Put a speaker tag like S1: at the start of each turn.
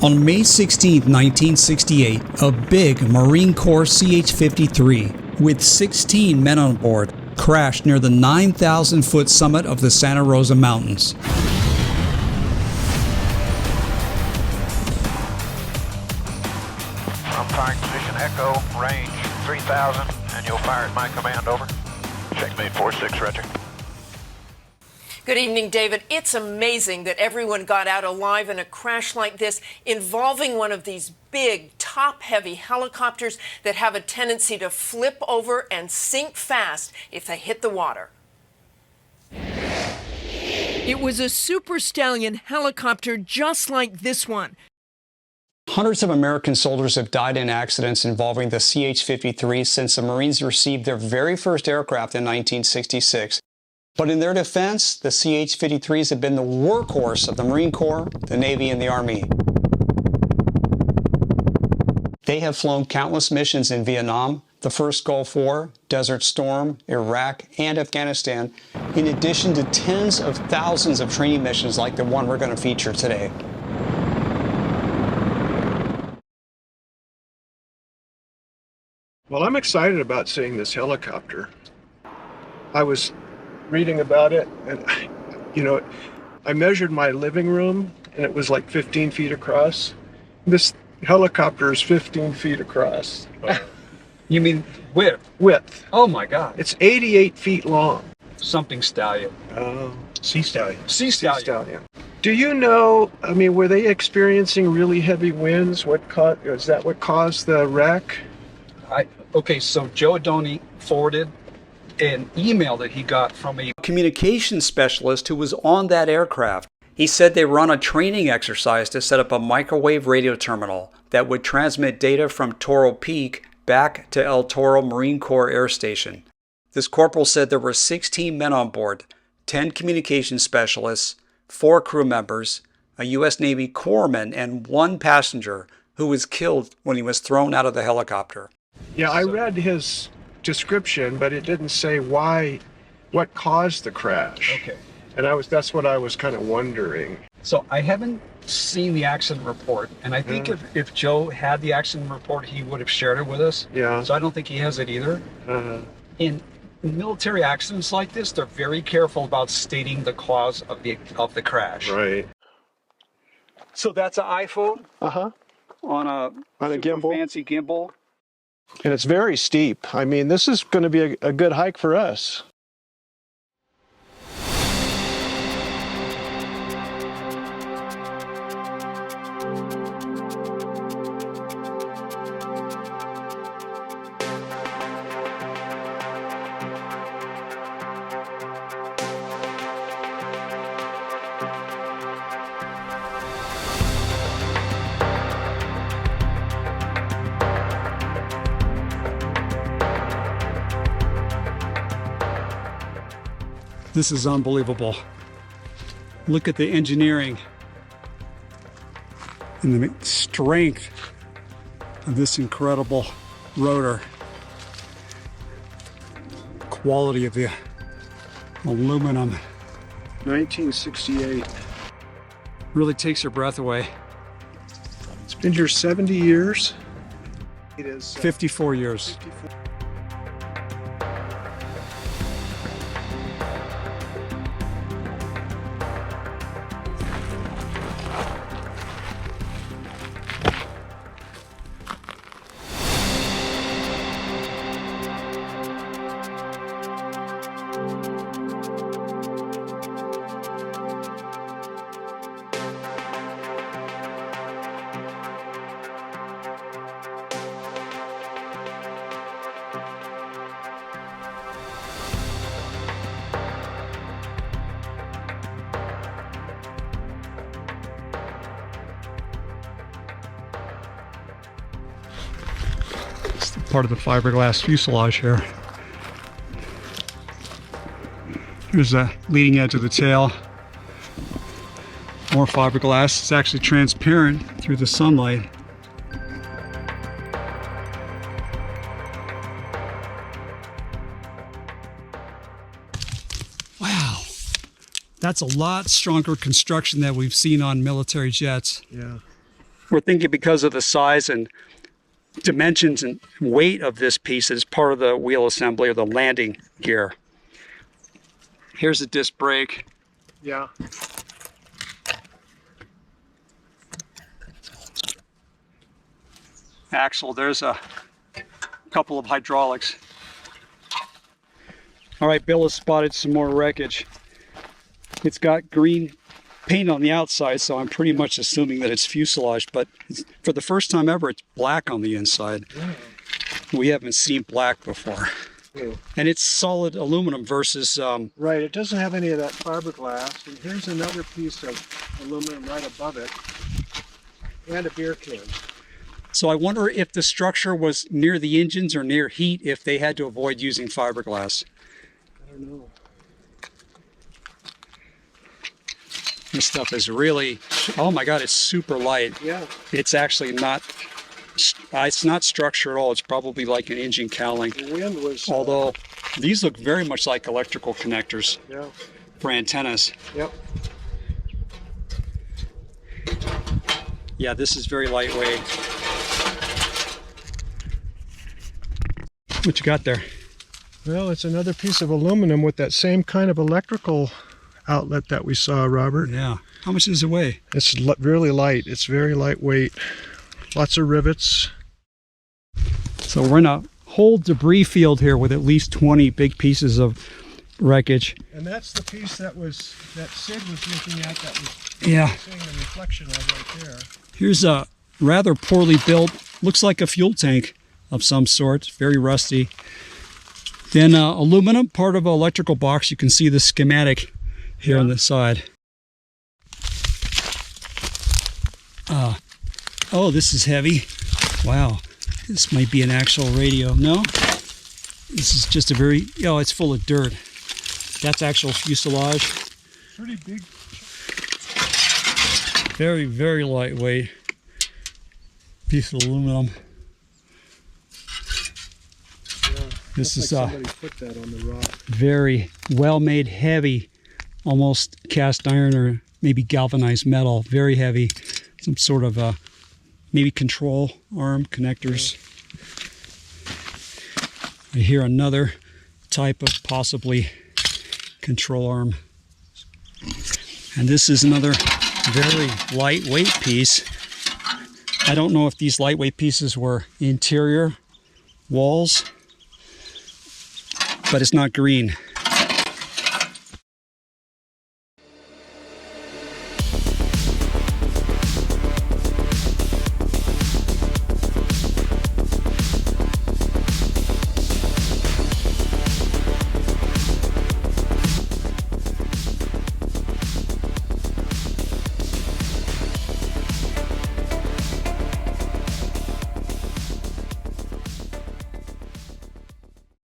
S1: On May 16, 1968, a big Marine Corps CH-53 with 16 men on board crashed near the 9,000-foot summit of the Santa Rosa Mountains.
S2: I'm firing position Echo, range 3,000, and you'll fire at my command, over. Checkmate 4-6, roger.
S3: Good evening, David. It's amazing that everyone got out alive in a crash like this involving one of these big, top-heavy helicopters that have a tendency to flip over and sink fast if they hit the water. It was a Super Stallion helicopter just like this one.
S1: Hundreds of American soldiers have died in accidents involving the CH-53 since the Marines received their very first aircraft in 1966. But in their defense, the CH-53s have been the workhorse of the Marine Corps, the Navy, and the Army. They have flown countless missions in Vietnam, the first Gulf War, Desert Storm, Iraq, and Afghanistan, in addition to tens of thousands of training missions like the one we're going to feature today.
S4: Well, I'm excited about seeing this helicopter. I was reading about it, and I measured my living room, and it was like 15 feet across. This helicopter is 15 feet across.
S5: You mean width?
S4: Width.
S5: Oh my God.
S4: It's 88 feet long.
S5: Something stallion.
S4: Sea Stallion.
S5: Sea
S4: Sea
S5: stallion.
S4: Stallion. Do you know, were they experiencing really heavy winds? Is that what caused the wreck?
S5: Okay, so Joe Adoni forwarded an email that he got from a
S1: communications specialist who was on that aircraft. He said they were on a training exercise to set up a microwave radio terminal that would transmit data from Toro Peak back to El Toro Marine Corps Air Station. This corporal said there were 16 men on board, 10 communications specialists, 4 crew members, a U.S. Navy corpsman, and 1 passenger who was killed when he was thrown out of the helicopter.
S4: Yeah, I read his description, but it didn't say what caused the crash.
S5: Okay.
S4: And that's what I was kind of wondering.
S5: So I haven't seen the accident report, and I think if Joe had the accident report, he would have shared it with us.
S4: Yeah.
S5: So I don't think he has it either. In military accidents like this, they're very careful about stating the cause of the crash.
S4: Right.
S5: So that's an iPhone on a
S4: gimbal.
S5: fancy gimbal.
S4: And it's very steep. This is going to be a good hike for us.
S1: This is unbelievable. Look at the engineering and the strength of this incredible rotor. Quality of the aluminum.
S4: 1968.
S1: Really takes your breath away.
S4: It's been here 70 years. It is
S1: 54 years.
S4: 54.
S1: Part of the fiberglass fuselage here. Here's the leading edge of the tail. More fiberglass. It's actually transparent through the sunlight. Wow. That's a lot stronger construction that we've seen on military jets.
S4: Yeah.
S1: We're thinking because of the size and dimensions and weight of this piece as part of the wheel assembly or the landing gear. Here's a disc brake.
S4: Yeah.
S1: Axle, there's a couple of hydraulics. All right, Bill has spotted some more wreckage. It's got green paint on the outside, so I'm pretty much assuming that it's fuselage, but for the first time ever, it's black on the inside.
S4: Yeah.
S1: We haven't seen black before.
S4: Yeah.
S1: And it's solid aluminum versus...
S4: Right, it doesn't have any of that fiberglass. And here's another piece of aluminum right above it. And a beer can.
S1: So I wonder if the structure was near the engines or near heat, if they had to avoid using fiberglass.
S4: I don't know.
S1: This stuff is really, oh my God, it's super light.
S4: Yeah.
S1: It's actually not, it's not structure at all. It's probably like an engine cowling.
S4: The wind was...
S1: Although these look very much like electrical connectors
S4: yeah.
S1: for antennas.
S4: Yep.
S1: Yeah, this is very lightweight. What you got there?
S4: Well, it's another piece of aluminum with that same kind of electrical outlet that we saw, Robert.
S1: Yeah. How much does it weigh?
S4: It's really light. It's very lightweight. Lots of rivets.
S1: So we're in a whole debris field here with at least 20 big pieces of wreckage.
S4: And that's the piece that Sid was looking at that was
S1: Yeah.
S4: seeing the reflection of right there.
S1: Here's a rather poorly built, looks like a fuel tank of some sort, very rusty. Then aluminum, part of an electrical box. You can see the schematic here on the side. Oh, this is heavy. Wow, this might be an actual radio. No, this is just a very, oh, it's full of dirt. That's actual fuselage.
S4: Pretty big.
S1: Very, very lightweight piece of aluminum.
S4: Yeah,
S1: This is
S4: like somebody put that on the rock.
S1: very well made, heavy, almost cast iron or maybe galvanized metal, very heavy. Some sort of maybe control arm connectors. I hear another type of possibly control arm. And this is another very lightweight piece. I don't know if these lightweight pieces were interior walls, but it's not green.